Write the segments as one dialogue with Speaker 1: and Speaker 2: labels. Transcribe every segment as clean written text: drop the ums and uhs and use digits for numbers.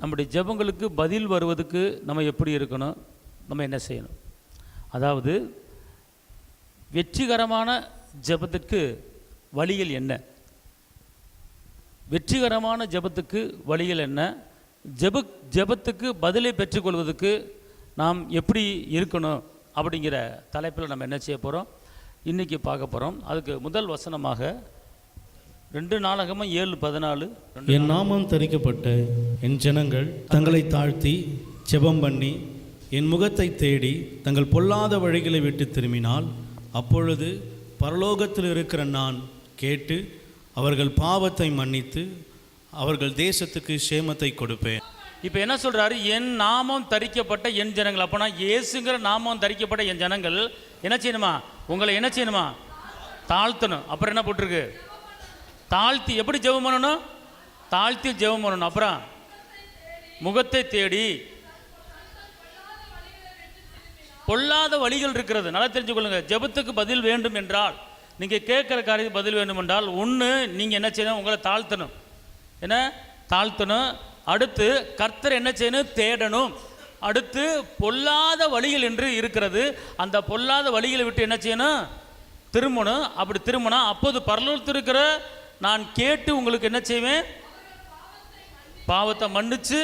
Speaker 1: நம்முடைய ஜெபங்களுக்கு பதில் வருவதுக்கு நம்ம எப்படி இருக்கணும், நம்ம என்ன செய்யணும்? அதாவது வெற்றிகரமான ஜெபத்துக்கு வழிகள் என்ன? வெற்றிகரமான ஜெபத்துக்கு வழிகள் என்ன? ஜெபத்துக்கு பதிலை பெற்றுக்கொள்வதற்கு நாம் எப்படி இருக்கணும் அப்படிங்கிற தலைப்பில் நம்ம என்ன செய்ய போகிறோம், இன்றைக்கி பார்க்க போகிறோம். அதுக்கு முதல் வசனமாக 2 நாளாகமம் 7:14,
Speaker 2: என் நாமம் தரிக்கப்பட்ட என் ஜனங்கள் தங்களை தாழ்த்தி ஜெபம் பண்ணி என் முகத்தை தேடி தங்கள் பொல்லாத வழிகளை விட்டு திரும்பினால் அப்பொழுது பரலோகத்தில் இருக்கிற நான் கேட்டு அவர்கள் பாவத்தை மன்னித்து அவர்கள் தேசத்துக்கு சேமத்தை கொடுப்பேன்.
Speaker 1: இப்போ என்ன சொல்கிறாரு? என் நாமம் தரிக்கப்பட்ட என் ஜனங்கள். அப்போனா இயேசுங்கிற நாமம் தரிக்கப்பட்ட என் ஜனங்கள் என்ன செய்யணுமா? உங்களை என்ன செய்யணுமா? தாழ்த்தணும். அப்புறம் என்ன போட்டிருக்கு? தாழ்த்தி. எப்படி ஜெபம் பண்ணணும்? தாழ்த்தி ஜெபம் பண்ணணும். அப்புறம் முகத்தை தேடி. பொல்லாத வழிகள் இருக்கிறது, நல்லா தெரிஞ்சுக்கொள்ளுங்க. ஜெபத்துக்கு பதில் வேண்டும் என்றால், நீங்கள் கேட்குற காரியத்துக்கு பதில் வேண்டும் என்றால், ஒன்று நீங்கள் என்ன செய்யணும்? உங்களை தாழ்த்தணும். என்ன தாழ்த்தணும். அடுத்து கர்த்தர் என்ன செய்யணும்? தேடணும். அடுத்து பொல்லாத வழிகள் என்று இருக்கிறது, அந்த பொல்லாத வழிகளை விட்டு என்ன செய்யணும்? திரும்பணும். அப்படி திரும்பினா அப்போது பரலோகத்தில் இருக்கிற நான் கேட்டு உங்களுக்கு என்ன செய்வேன்? பாவத்தை மன்னிச்சு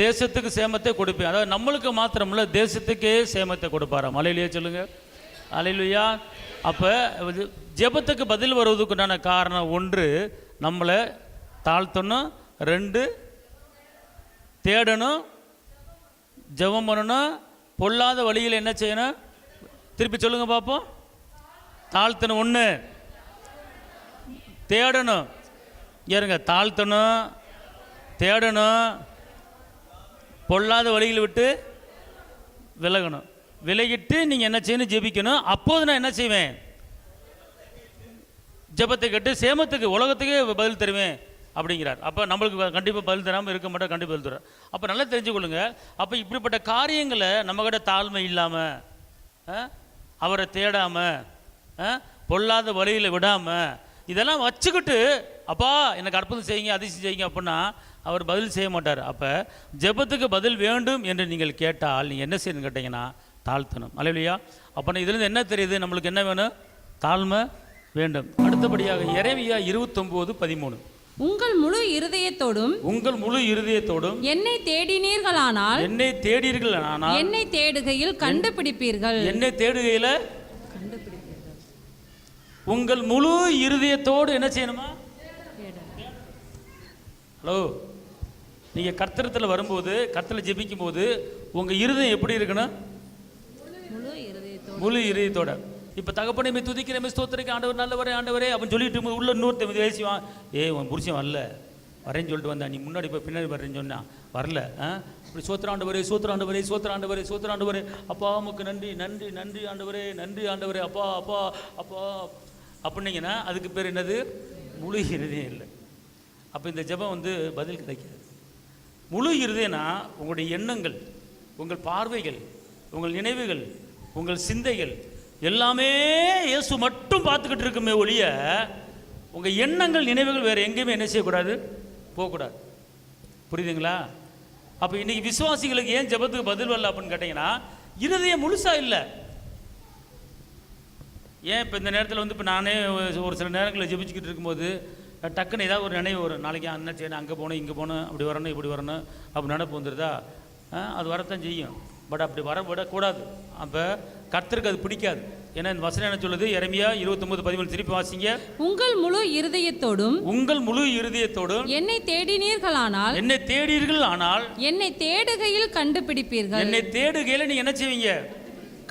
Speaker 1: தேசத்துக்கு சேமத்தை கொடுப்பேன். அதாவது நம்மளுக்கு மாத்திரமில்ல, தேசத்துக்கே சேமத்தை கொடுப்பாராம். அல்லேலூயா சொல்லுங்க. அல்லேலூயா. அப்போ ஜெபத்துக்கு பதில் வருவதுக்குண்டான காரணம் 1 நம்மளை தாழ்த்தணும், 2 தேடணும், ஜெபம் பண்ணணும், பொல்லாத வழியில் என்ன செய்யணும்? திருப்பி சொல்லுங்க பார்ப்போம். தாழ்த்தணும் 1, தேடணும். ஏறுங்க, தாழ்த்தணும், தேடணும், பொல்லாத வழிகளை விட்டு விலகணும். விலகிட்டு நீங்கள் என்ன செய்யணும்? ஜெபிக்கணும். அப்போது நான் என்ன செய்வேன்? ஜெபத்தை கேட்டு சேமத்துக்கு உலகத்துக்கே பதில் தருவேன் அப்படிங்கிறார். அப்போ நம்மளுக்கு கண்டிப்பாக பதில் தராமல் இருக்க மாட்டோம், கண்டிப்பாக பதில் தருவார். அப்போ நல்லா தெரிஞ்சுக்கொள்ளுங்க. அப்போ இப்படிப்பட்ட காரியங்களை நம்மக்கிட்ட தாழ்மை இல்லாமல், அவரை தேடாமல், பொல்லாத வழியில் விடாமல், இதெல்லாம் வச்சுக்கிட்டு அப்பா எனக்கு அற்புதம் செய்யுங்க, அதிசயம் செய்யுங்க அப்படின்னா அவர் பதில் செய்ய மாட்டார். அப்போ ஜெபத்துக்கு பதில் வேண்டும் என்று நீங்கள் கேட்டால் நீங்கள் என்ன செய்யணும்னு கேட்டிங்கன்னா தாழ்த்தணும். அல்லேலூயா. அப்போ இதுலேருந்து என்ன தெரியுது? நம்மளுக்கு என்ன வேணும்? தாழ்மை வேண்டும். அடுத்தபடியாக எரேமியா 29:13,
Speaker 3: உங்கள் முழு இருதயத்தோடும்
Speaker 1: என்னை தேடினீர்களானால்
Speaker 3: என்னை தேடுகையில் கண்டுபிடிப்பீர்கள்.
Speaker 1: என்னை தேடுகையில் உங்கள் முழு இருதயத்தோடு என்ன செய்யணுமா? ஹலோ, நீங்கள் கர்த்தரத்தில் வரும்போது, கர்த்தரில் ஜெபிக்கும் போது உங்கள் இருதயம் எப்படி இருக்கணும்? முழு இருதயத்தோட. இப்போ தகப்பனை துதிக்கிறேன், ஸ்தோத்திரிக்க, ஆண்டவர் நல்லவரே, ஆண்டவரே அப்படின்னு சொல்லிட்டு உள்ள இன்னொருத்தன் பேசுவான். உன் புருஷன் வரல, வரேன்னு சொல்லிட்டு வந்தா, நீ முன்னாடி போய் பின்னாடி வர்றேன்னு சொன்னா வரல. இப்படி சோத்திராண்டவரே, சோத்திராண்டவரே, சோத்திராண்டவரே, சோத்திராண்டவரே, அப்பா உமக்கு நன்றி, நன்றி, நன்றி ஆண்டவரே, நன்றி ஆண்டவரே, அப்பா அப்பா அப்பா அப்படின்னீங்கன்னா அதுக்கு பேர் என்னது? முழு இருதயம் இல்லை. அப்போ இந்த ஜெபம் பதில் கிடைக்காது. முழு இருதயம்னா உங்களுடைய எண்ணங்கள், உங்கள் பார்வைகள், உங்கள் நினைவுகள், உங்கள் சிந்தைகள் எல்லாமே இயேசு மட்டும் பார்த்துக்கிட்டு இருக்குமே ஒழிய உங்கள் எண்ணங்கள், நினைவுகள் வேறு எங்கேயுமே என்ன செய்யக்கூடாது? போகக்கூடாது. புரியுதுங்களா? அப்போ இன்றைக்கி விசுவாசிகளுக்கு ஏன் ஜெபத்துக்கு பதில் வரல அப்படின்னு கேட்டிங்கன்னா இருதயம் முழுசாக இல்லை. ஏன் இப்போ இந்த நேரத்தில் இப்போ நானே ஒரு சில நேரங்களில் ஜெபிச்சுக்கிட்டு இருக்கும்போது டக்குன்னு ஏதாவது ஒரு நினைவு வரும். நாளைக்கு என்ன செய்யணும், அங்கே போகணும், இங்கே போகணும், அப்படி வரணும், இப்படி வரணும், அப்படி நினைப்பு வந்துடுதா? அது வரத்தான் செய்யும். பட் அப்படி வர விடக்கூடாது. அப்போ கர்த்தருக்கு அது பிடிக்காது. ஏன்னா இந்த வசனம் என்ன சொல்லுது? எரேமியா 29:13 திருப்பி வாசிங்க.
Speaker 3: உங்கள் முழு இருதயத்தோடும் என்னை தேடினீர்களானால்
Speaker 1: என்னை
Speaker 3: தேடுகையில் கண்டுபிடிப்பீர்கள்.
Speaker 1: என்னை தேடுகையில் நீங்க என்ன செய்வீங்க?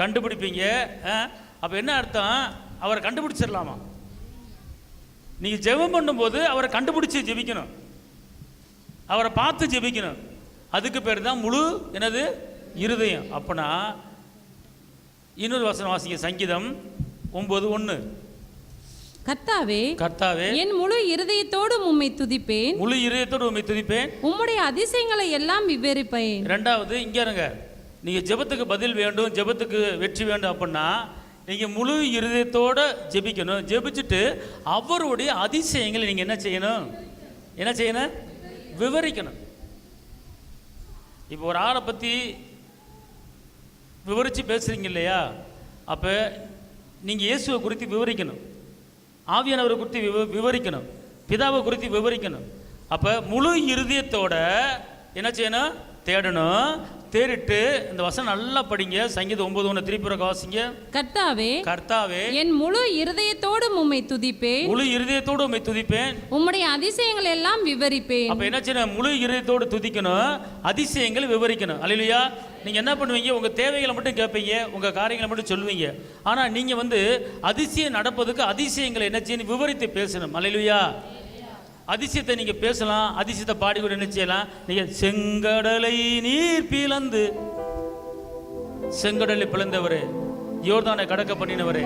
Speaker 1: கண்டுபிடிப்பீங்க. அப்ப என்ன அர்த்தம்? அவரை கண்டுபிடிச்சிடலாமா? நீங்க ஜெபம் பண்ணும்போது அவரை கண்டுபிடிச்சு ஜெபிக்கணும், அவரை பார்த்து ஜெபிக்கணும். அதுக்கு பேர் தான் முழு என்னது? இருதயம். அப்பனா இன்னொரு வசனம் வாசிங்க. சங்கீதம் 9:1.
Speaker 3: கர்த்தாவே என் முழு இருதயத்தோடு உம்மை துதிப்பேன்,
Speaker 1: உம்முடைய
Speaker 3: அதிசயங்களை எல்லாம் விவரிப்பேன்.
Speaker 1: இரண்டாவது இங்க இருங்க, நீங்க ஜெபத்துக்கு பதில் வேண்டும், ஜெபத்துக்கு வெற்றி வேண்டும் அப்படின்னா நீங்கள் முழு இருதயத்தோட ஜெபிக்கணும். ஜெபிச்சுட்டு அவருடைய அதிசயங்களை நீங்கள் என்ன செய்யணும்? விவரிக்கணும். இப்போ ஒரு ஆளை பற்றி விவரித்து பேசுகிறீங்க இல்லையா? அப்போ நீங்கள் இயேசுவை குறித்து விவரிக்கணும், ஆவியானவரை குறித்து விவரிக்கணும், பிதாவை குறித்து விவரிக்கணும். அப்போ முழு இருதயத்தோட என்ன செய்யணும்? தேடணும். தேடிட்டு இந்த வசனம் நல்லா படிங்க. சங்கீதம் 9:1 திருப்பி வாசிங்க. கர்த்தாவே
Speaker 3: என் முழு இருதயத்தோடு உம்மை துதிப்பேன்.
Speaker 1: முழு இருதயத்தோடு உம்மை துதிப்பேன்.
Speaker 3: உம்முடைய அதிசயங்கள் எல்லாம் விவரிப்பேன்.
Speaker 1: அப்ப என்ன செய்யணும்? முழு இருதயத்தோடு துதிக்கணும், அதிசயங்கள் விவரிக்கணும். அல்லேலூயா. நீங்க என்ன பண்ணுவீங்க? உங்க தேவைகளை மட்டும் கேட்பீங்க, உங்க காரியங்களை மட்டும் சொல்லுவீங்க. ஆனா நீங்க அதிசயம் நடப்பதுக்கு அதிசயங்களை என்ன செய்யணும்? விவரித்து பேசணும். அல்லேலூயா. அதிசயத்தை நீங்க பேசலாம், அதிசயத்தை பாடி கூட என்ன செய்யலாம்? நீங்க செங்கடலை நீர் பிளந்து, செங்கடலை பிளந்தவரே, யோர்தானை கடக்க பண்ணினவரே,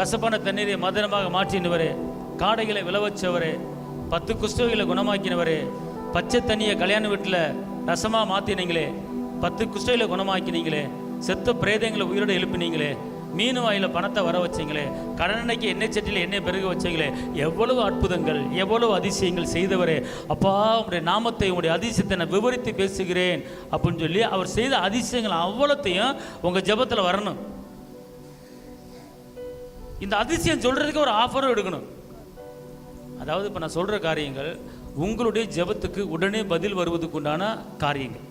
Speaker 1: கசப்பான தண்ணீரை மதுரமாக மாற்றினவரே, காடைகளை விளவச்சவரே, 10 குஷ்டரோகிகளை குணமாக்கினவரே, பச்சை தண்ணியை கல்யாண வீட்டில் ரசமா மாத்தினீங்களே, 10 குஷ்டரோகிகளை குணமாக்கினீங்களே, செத்த பிரேதங்களை உயிரோட எழுப்பினீங்களே, மீன் வாயில பணத்தை வர வச்சிங்களே, கடனைக்கு எண்ணெய் சட்டியில் எண்ணெய் பெருக வச்சிங்களே, எவ்வளவு அற்புதங்கள், எவ்வளவு அதிசயங்கள் செய்தவரே, அப்பா உங்களுடைய நாமத்தை, உங்களுடைய அதிசயத்தை நான் விவரித்து பேசுகிறேன் அப்படின்னு சொல்லி அவர் செய்த அதிசயங்கள் அவ்வளோத்தையும் உங்க ஜெபத்தில் வரணும். இந்த அதிசயம் சொல்றதுக்கு ஒரு ஆஃபரும் எடுக்கணும். அதாவது இப்போ நான் சொல்ற காரியங்கள் உங்களுடைய ஜெபத்துக்கு உடனே பதில் வருவதுக்கு உண்டான காரியங்கள்.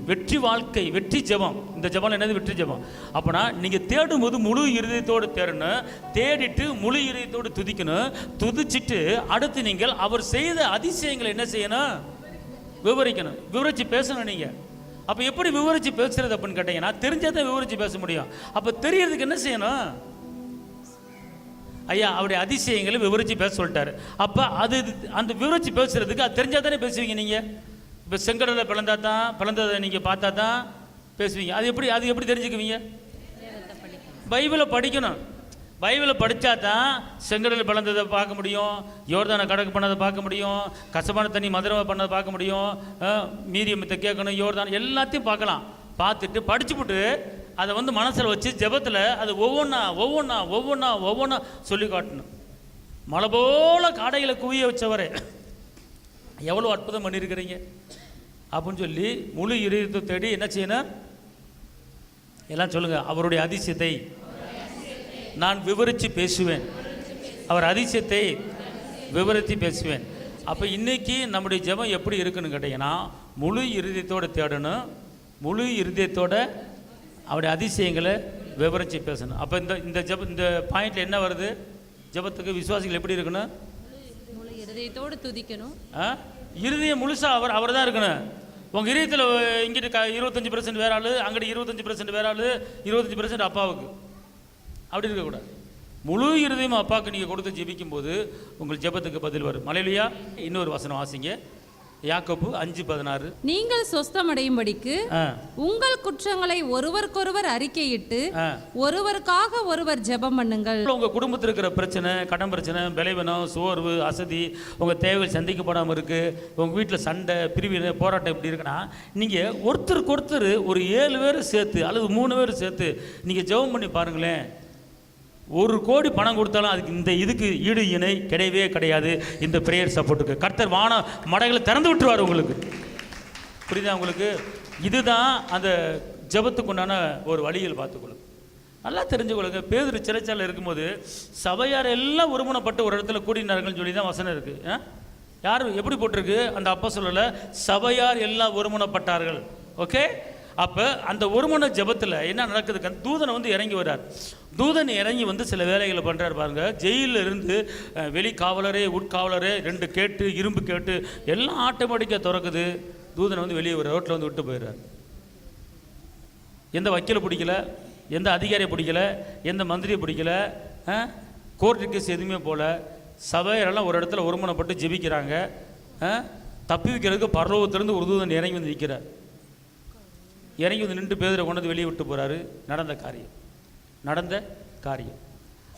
Speaker 1: வெற்றி வாழ்க்கை, வெற்றி ஜெபம். இந்த ஜெபம் என்னது? வெற்றி ஜெபம். அப்பனா நீங்க தேடும் போது முழு இருதயத்தோடு தேடணும், தேடிட்டு முழு இருதயத்தோடு துதிக்கணும், துதிச்சிட்டு அடுத்து நீங்கள் அவர் செய்த அதிசயங்களை என்ன செய்யணும்? விவரிக்கணும், விவரிச்சு பேசணும். நீங்க அப்ப எப்படி விவரிச்சு பேசுறது அப்படின்னு கேட்டீங்கன்னா, தெரிஞ்சாதான் விவரிச்சு பேச முடியும். அப்ப தெரியறதுக்கு என்ன செய்யணும்? ஐயா அவருடைய அதிசயங்களை விவரிச்சு பேச சொல்லிட்டாரு. அப்ப அது அந்த விவரிச்சு பேசுறதுக்கு அது தெரிஞ்சாதானே பேசுவீங்க. நீங்க இப்போ செங்கடலை பிளந்ததை நீங்கள் பார்த்தா தான் பேசுவீங்க. அது எப்படி தெரிஞ்சுக்குவீங்க? பைபிளை படிக்கணும். பைபிளை படித்தா தான் செங்கடலை பிளந்ததை பார்க்க முடியும், யோர்தானை கடக்கு பண்ணதை பார்க்க முடியும், கசப்பான தண்ணி மதுரை பண்ணதை பார்க்க முடியும், மீரியமத்தை கேட்கணும், யோர்தான் எல்லாத்தையும் பார்க்கலாம். பார்த்துட்டு படிச்சுவிட்டு அதை மனசில் வச்சு ஜெபத்தில் அது ஒவ்வொன்றா சொல்லி காட்டணும். மலை போல காடைகளை குவிய வச்சவரே, எவ்வளோ அற்புதம் பண்ணியிருக்கிறீங்க அப்படின்னு சொல்லி முழு இருதயத்தை தேடி என்ன செய்யணும்? எல்லாம் சொல்லுங்க. அவருடைய அதிசயத்தை நான் விவரித்து பேசுவேன். அவர் அதிசயத்தை விவரித்து பேசுவேன். அப்போ இன்னைக்கு நம்முடைய ஜெபம் எப்படி இருக்குன்னு கேட்டீங்கன்னா, முழு இருதயத்தோடு தேடணும், முழு இருதயத்தோட அவருடைய அதிசயங்களை விவரித்து பேசணும். அப்போ இந்த பாயிண்ட்ல என்ன வருது? ஜெபத்துக்கு விசுவாசிகள் எப்படி இருக்கணும்?
Speaker 3: இருதயத்தோடு துதிக்கணும்.
Speaker 1: இருதயம் முழுசா அவர் தான் இருக்கணும். உங்க இருதயத்தில் இங்கிட்டு 25% வேற ஆளு, அங்கிட்டு 25% வேற ஆளு, 25% அப்பாவுக்கு, அப்படி இருக்கக்கூடாது. முழு இருதயம் அப்பாவுக்கு நீங்க கொடுத்து ஜெபிக்கும் போது உங்கள் ஜெபத்துக்கு பதில் வரும். அல்லேலூயா. இன்னொரு வசனம் வாசிங்க. யாக்கோபு 5:16.
Speaker 3: நீங்கள் சொஸ்தமடையும்படிக்கு உங்கள் குற்றங்களை ஒருவருக்கொருவர் அறிக்கையிட்டு ஒருவருக்காக ஒருவர் ஜெபம் பண்ணுங்கள்.
Speaker 1: உங்க குடும்பத்தில் இருக்கிற பிரச்சனை, கடன் பிரச்சனை, பலவீனம், சோர்வு, அசதி, உங்க தேவைகள் சந்திக்கப்படாமல் இருக்கு, உங்க வீட்டில் சண்டை, பிரிவினை, போராட்டம் இப்படி இருக்குன்னா, நீங்க ஒருத்தருக்கு ஒருத்தர் ஒரு 7 பேர் சேர்த்து அல்லது 3 பேர் சேர்த்து நீங்க ஜெபம் பண்ணி பாருங்களேன். 1 கோடி பணம் கொடுத்தாலும் அதுக்கு இதுக்கு ஈடு இணை கிடையவே கிடையாது. இந்த பிரேயர் சப்போர்ட்டுக்கு கர்த்தர் வான மடைகளை திறந்து விட்டுருவார் உங்களுக்கு. புரியுதா உங்களுக்கு? இதுதான் அந்த ஜெபத்துக்கு உண்டான ஒரு வழியில் பார்த்துக்கொள்ளுங்க. நல்லா தெரிஞ்சுக்கொள்ளுங்க. பேதுரு சிறைச்சாலையில் இருக்கும்போது சபையார் எல்லாம் ஒருமனப்பட்டு ஒரு இடத்துல கூடினார்கள்னு சொல்லி தான் வசனம் இருக்கு. யார் எப்படி போட்டிருக்கு? அந்த அப்போஸ்தலர்ல சபையார் எல்லாம் ஒருமனப்பட்டார்கள். ஓகே. அப்போ அந்த ஒருமன ஜெபத்தில் என்ன நடக்குது? தூதனை இறங்கி வர்றார். தூதன் இறங்கி சில வேலைகளை பண்ணுறாரு பாருங்க. ஜெயிலில் இருந்து வெளி காவலரே, உட்காவலரே 2 கேட்டு, இரும்பு கேட்டு எல்லாம் ஆட்டோமேட்டிக்காக திறக்குது. தூதனை வெளியே வர ரோட்டில் விட்டு போயிடுறார். எந்த வக்கீலை பிடிக்கல, எந்த அதிகாரியை பிடிக்கல, எந்த மந்திரியை பிடிக்கல, கோர்ட்டு கேஸ் எதுவுமே போல. சபையரெல்லாம் ஒரு இடத்துல ஒருமனப்பட்டு ஜெபிக்கிறாங்க. தப்பி வைக்கிறதுக்கு பரலோகத்திலிருந்து ஒரு தூதன் இறங்கி நிற்கிறார். இறங்கி நின்று பேதுரை கொண்டு வெளியே விட்டு போகிறாரு. நடந்த காரியம்.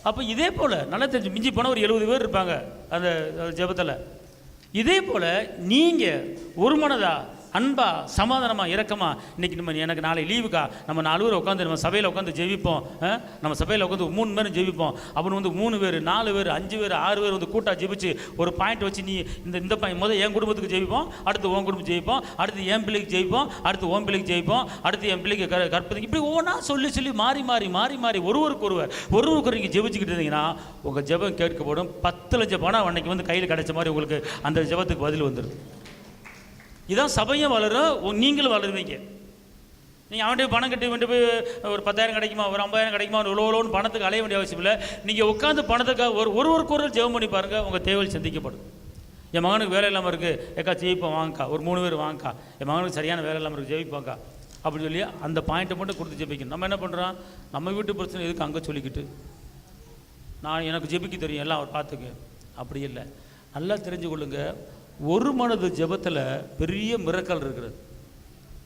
Speaker 1: அப்போ இதே போல் நல்லா தெரிஞ்சு மிஞ்சி போனால் ஒரு 70 பேர் இருப்பாங்க அந்த ஜெபத்தில். இதே போல் நீங்கள் ஒரு மனதா அன்பா சமாதானமா இரக்கமா இன்னைக்கு நம்ம எனக்கு நாளை லீவுக்கா நம்ம 4 பேர் உட்காந்து நம்ம சபையில் உட்காந்து ஜெபிப்போம். நம்ம சபையில் உட்காந்து 3 பேரும் ஜெபிப்போம். அப்படின்னு வந்து 3 பேர் 4 பேர் 5 பேர் 6 பேர் வந்து கூட்டா ஜெபிச்சு ஒரு பாயிண்ட் வச்சு நீ இந்த முதல் என் குடும்பத்துக்கு ஜெபிப்போம், அடுத்து உன் குடும்பம் ஜெயிப்போம், அடுத்து என் பிள்ளைக்கு ஜெயிப்போம், அடுத்து உன் பிள்ளைக்கு ஜெயிப்போம், அடுத்து என் பிள்ளைக்கு கற்பதுக்கு, இப்படி ஒவ்வொன்றா சொல்லி மாறி ஒருவருக்கு நீங்கள் ஜெபிச்சுக்கிட்டு இருந்தீங்கன்னா உங்கள் ஜெபம் கேட்கப்படும். 10 லட்சம் பணம் அன்னைக்கு வந்து கையில் கிடைச்ச மாதிரி உங்களுக்கு அந்த ஜெபத்துக்கு பதில் வந்துடும். இதான் சபையும் வளரும், நீங்களும் வளருவீங்க. நீங்கள் அவன்கிட்ட பணம் கட்டி வேண்டிய போய் ஒரு 10,000 கிடைக்குமா, ஒரு 50,000 கிடைக்குமா, ஒரு லோன் பணத்துக்கு அலைய வேண்டிய அவசியம் இல்லை. நீங்கள் உட்காந்து பணத்துக்காக ஒருவருக்கு ஜெபம் பண்ணி பாருங்கள், உங்கள் தேவைகள் சந்திக்கப்படும். என் மகனுக்கு வேலை இல்லாமல் இருக்குது, ஏக்கா ஜெயிப்போம் வாங்கக்கா, ஒரு 3 பேர் வாங்கக்கா, என் மகனுக்கு சரியான வேலை இல்லாமல் இருக்குது ஜெயிப்பாக்கா அப்படின்னு சொல்லி அந்த பாயிண்ட்டை மட்டும் கொடுத்து ஜெபிக்கணும். நம்ம என்ன பண்ணுறோம், நம்ம வீட்டு பிரச்சனை எதுக்கு அங்கே சொல்லிக்கிட்டு எனக்கு ஜெபிக்க தெரியும் எல்லாம் அவர் பார்த்துக்க, அப்படி இல்லை. நல்லா தெரிஞ்சு கொள்ளுங்க, ஒரு மனது ஜெபத்தில் பெரிய மிரக்கல் இருக்கிறது.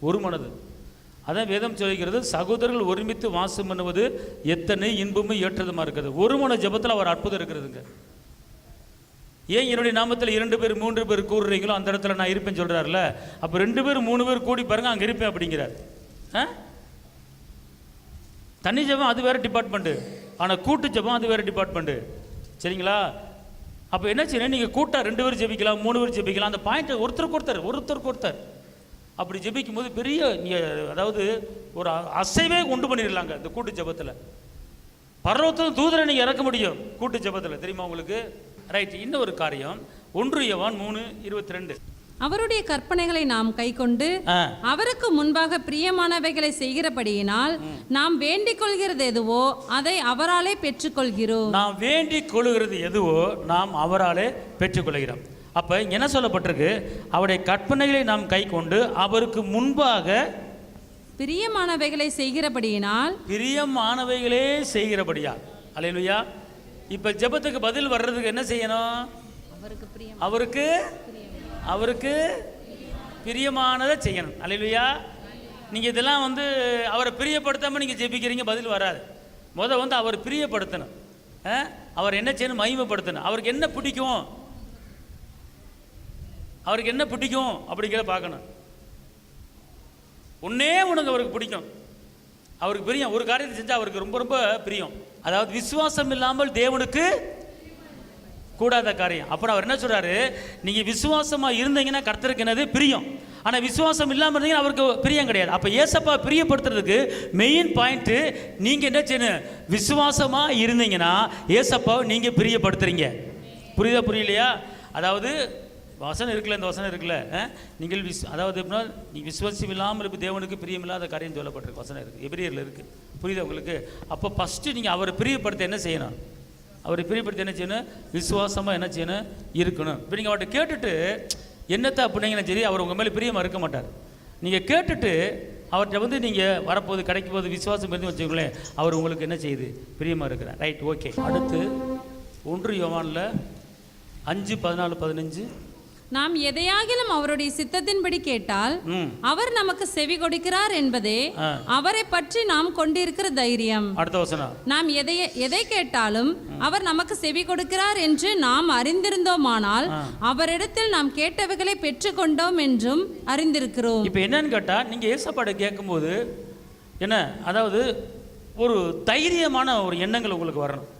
Speaker 1: ஒரு மனது, அதான் வேதம் சொல்லிக்கிறது, சகோதரர்கள் ஒருமித்து வாசம் பண்ணுவது எத்தனை இன்பமும் ஏற்றதுமா இருக்கிறது. ஒரு மன ஜெபத்தில் அவர் அற்புதம் இருக்கிறதுங்க. ஏன் என்னுடைய நாமத்தில் 2 பேர் 3 பேர் கூடுறீங்களோ அந்த இடத்துல நான் இருப்பேன்னு சொல்கிறார்ல, அப்போ 2 பேர் 3 பேர் கூடி பாருங்க, அங்கே இருப்பேன் அப்படிங்கிறார். தனி ஜெபம் அது வேறு டிபார்ட்மெண்ட்டு, ஆனால் கூட்டு ஜெபம் அது வேறு டிபார்ட்மெண்ட்டு. சரிங்களா? அப்போ என்ன செய்யணும், நீங்கள் கூட்டா 2 பேர் ஜெபிக்கலாம், 3 பேர் ஜெபிக்கலாம். அந்த பாயிண்ட்டை ஒருத்தருக்கு ஒருத்தர் அப்படி ஜெபிக்கும் போது பெரிய அதாவது ஒரு அசைவே உண்டு பண்ணிடலாங்க இந்த கூட்டு ஜெபத்தில். பரலோகத்தில் தூதரை நீங்கள் இறக்க முடியும் கூட்டு ஜெபத்தில், தெரியுமா உங்களுக்கு? ரைட். இன்னொரு காரியம் 1 யோவான் 3:22,
Speaker 3: அவருடைய கற்பனைகளை நாம் கைக்கொண்டு அவருக்கு முன்பாக பிரியமானவைகளை செய்கிறபடியினால் நாம் வேண்டிக் கொள்கிறது எதுவோ அதை அவராலே பெற்றுக்கொள்கிறோம்.
Speaker 1: நாம் வேண்டிக் கொள்கிறது எதுவோ நாம் அவராலே பெற்றுக்கொள்கிறோம். அப்ப என்ன சொல்லப்பட்டிருக்கு, அவருடைய கற்பனைகளை நாம் கைக்கொண்டு அவருக்கு முன்பாக
Speaker 3: பிரியமானவைகளை செய்கிறபடியினால்,
Speaker 1: பிரியமானவைகளே செய்கிறபடியா. அல்லேலூயா. இப்ப ஜெபத்துக்கு பதில் வர்றதுக்கு என்ன செய்யணும், அவருக்கு பிரியமானதை செய்யணும். அல்லேலூயா. நீங்க இதெல்லாம் வந்து அவரை பிரியப்படுத்தாம நீங்க ஜெபிக்கிறீங்க, பதில் வராது. வந்து அவர் பிரியப்படுத்தணும், அவர் என்ன செய்யணும், மகிமைப்படுத்தணும். அவருக்கு என்ன பிடிக்கும், அப்படிங்கிறத பார்க்கணும். உனக்கு அவருக்கு பிடிக்கும், அவருக்கு பிரியம். ஒரு காரியத்தை செஞ்சா அவருக்கு ரொம்ப ரொம்ப பிரியம். அதாவது விசுவாசம் இல்லாமல் தேவனுக்கு கூடாத காரியம். அப்புறம் அவர் என்ன சொல்றாரு, நீங்க விசுவாசமா இருந்தீங்கன்னா கர்த்தருக்கு என்னது பிரியம், ஆனா விசுவாசம் இல்லாமல் இருந்தீங்கன்னா அவருக்கு பிரியம் கிடையாது. அப்ப ஏசப்பா பிரியப்படுத்துறதுக்கு மெயின் பாயிண்ட், நீங்க என்ன செய்யணும், விசுவாசமா இருந்தீங்கன்னா ஏசப்பாவை நீங்க பிரியப்படுத்துறீங்க. புரியலையா? அதாவது வசனம் இருக்குல்ல, இந்த வசனம் இருக்குல்ல, நீங்கள் அதாவது எப்படின்னா, நீ விசுவாசம் இல்லாமல் இப்போ தேவனுக்கு பிரியமில்லாத காரியம் சொல்லப்பட்டிருக்கு, வசனம் இருக்குது, எபிரேயரில் இருக்குது. புரியுதா உங்களுக்கு? அப்போ ஃபஸ்ட்டு நீங்கள் அவரை பிரியப்படுத்த என்ன செய்யணும், அவரை பிரியப்படுத்த என்ன செய்யணும், விசுவாசமாக என்ன செய்யணும், இருக்கணும். இப்போ நீங்கள் அவர்கிட்ட கேட்டுட்டு என்னத்தை அப்படிங்கன்னா சரி, அவர் உங்கள் மேலே பிரியமாக இருக்க மாட்டார். நீங்கள் கேட்டுட்டு அவர்கிட்ட நீங்கள் வரப்போது கிடைக்கும் போது விசுவாசம் இருந்து வச்சுக்கோங்களேன், அவர் உங்களுக்கு என்ன செய்யுது, பிரியமாக இருக்கிறார். Right, okay. அடுத்து 1 யோவானில் 5:14-15,
Speaker 3: நாம் எதையாகிலும் அவருடைய சித்தத்தின்படி கேட்டால் அவர் நமக்கு செவி கொடுக்கிறார் என்பதே அவரை பற்றி நாம் கொண்டிருக்கிற தைரியம்.
Speaker 1: அடுத்த வசனம்,
Speaker 3: நாம் எதை கேட்டாலும் அவர் நமக்கு செவி கொடுக்கிறார் என்று நாம் அறிந்திருந்தோமானால் அவரிடத்தில் நாம் கேட்டவைகளை பெற்றுக்கொண்டோம் என்றும் அறிந்திருக்கிறோம்.
Speaker 1: இப்போ என்னன்னு கேட்டால், நீங்கள் ஏசப்பாட்டை கேட்கும்போது என்ன, அதாவது ஒரு தைரியமான ஒரு எண்ணங்கள் உங்களுக்கு வரணும்.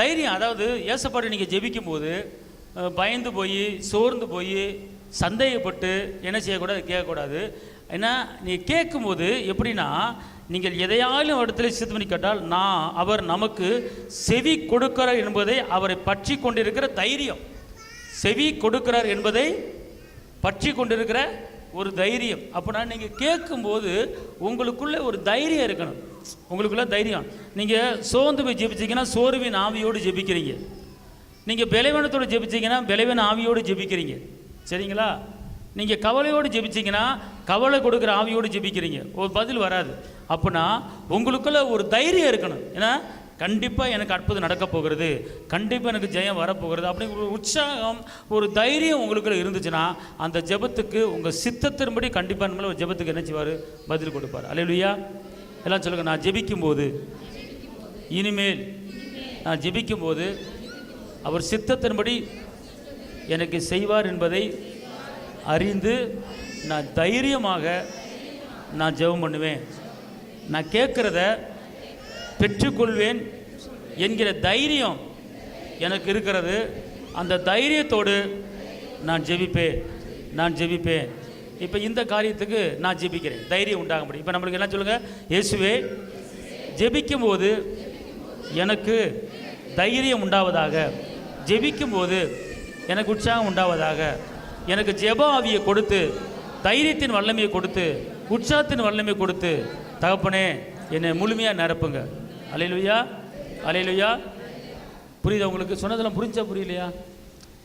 Speaker 1: தைரியம், அதாவது ஏசப்பாட்டை நீங்கள் ஜெபிக்கும் போது பயந்து போய் சோர்ந்து போய் சந்தேகப்பட்டு என்ன செய்யக்கூடாது, கேட்கக்கூடாது. ஏன்னா நீங்கள் கேட்கும்போது எப்படின்னா, நீங்கள் எதையாலும் இடத்துல சித்தம் பண்ணி கேட்டால் அவர் நமக்கு செவி கொடுக்கிறார் என்பதை அவரை பற்றி கொண்டிருக்கிற தைரியம், செவி கொடுக்கிறார் என்பதை பற்றி கொண்டிருக்கிற ஒரு தைரியம். அப்படின்னா நீங்கள் கேட்கும்போது உங்களுக்குள்ளே ஒரு தைரியம் இருக்கணும். உங்களுக்குள்ள தைரியம். நீங்கள் சோர்ந்து போய் ஜெபிச்சிங்கன்னா சோர்வின் ஆவியோடு ஜெபிக்கிறீங்க, நீங்கள் பலவீனத்தோடு ஜெபிச்சிங்கன்னா பலவீன ஆவியோடு ஜெபிக்கிறீங்க. சரிங்களா? நீங்கள் கவலையோடு ஜெபிச்சிங்கன்னா கவலை கொடுக்குற ஆவியோடு ஜெபிக்கிறீங்க, ஒரு பதில் வராது. அப்படின்னா உங்களுக்குள்ள ஒரு தைரியம் இருக்கணும். ஏன்னா கண்டிப்பாக எனக்கு அற்புதம் நடக்க போகிறது, கண்டிப்பாக எனக்கு ஜெயம் வரப்போகிறது அப்படிங்கிற ஒரு உற்சாகம், ஒரு தைரியம் உங்களுக்குள்ள இருந்துச்சுன்னா அந்த ஜெபத்துக்கு உங்கள் சித்தத்தின்படி கண்டிப்பாக நம்மள ஒரு ஜெபத்துக்கு என்ன செய்வார், பதில் கொடுப்பார். அல்லேலூயா. எல்லாம் சொல்லுங்கள், நான் ஜெபிக்கும்போது, இனிமேல் நான் ஜெபிக்கும்போது அவர் சித்தத்தின்படி எனக்கு செய்வார் என்பதை அறிந்து நான் தைரியமாக நான் ஜெபம் பண்ணுவேன். நான் கேட்குறத பெற்றுக்கொள்வேன் என்கிற தைரியம் எனக்கு இருக்கிறது. அந்த தைரியத்தோடு நான் ஜெபிப்பேன். இப்போ இந்த காரியத்துக்கு நான் ஜெபிக்கிறேன், தைரியம் உண்டாக முடியும். இப்போ நம்மளுக்கு என்ன சொல்லுங்கள், இயேசுவே ஜெபிக்கும் போது எனக்கு தைரியம் உண்டாவதாக, ஜெபிக்கும் போது எனக்கு உற்சாகம் உண்டாவதாக, எனக்கு ஜெப ஆவியை கொடுத்து, தைரியத்தின் வல்லமையை கொடுத்து, உற்சாகத்தின் வல்லமையை கொடுத்து, தகப்பனே என்னை முழுமையாக நிரப்புங்க. அல்லேலூயா, அல்லேலூயா. புரியுதா உங்களுக்கு? சொன்னதெல்லாம் புரியலையா?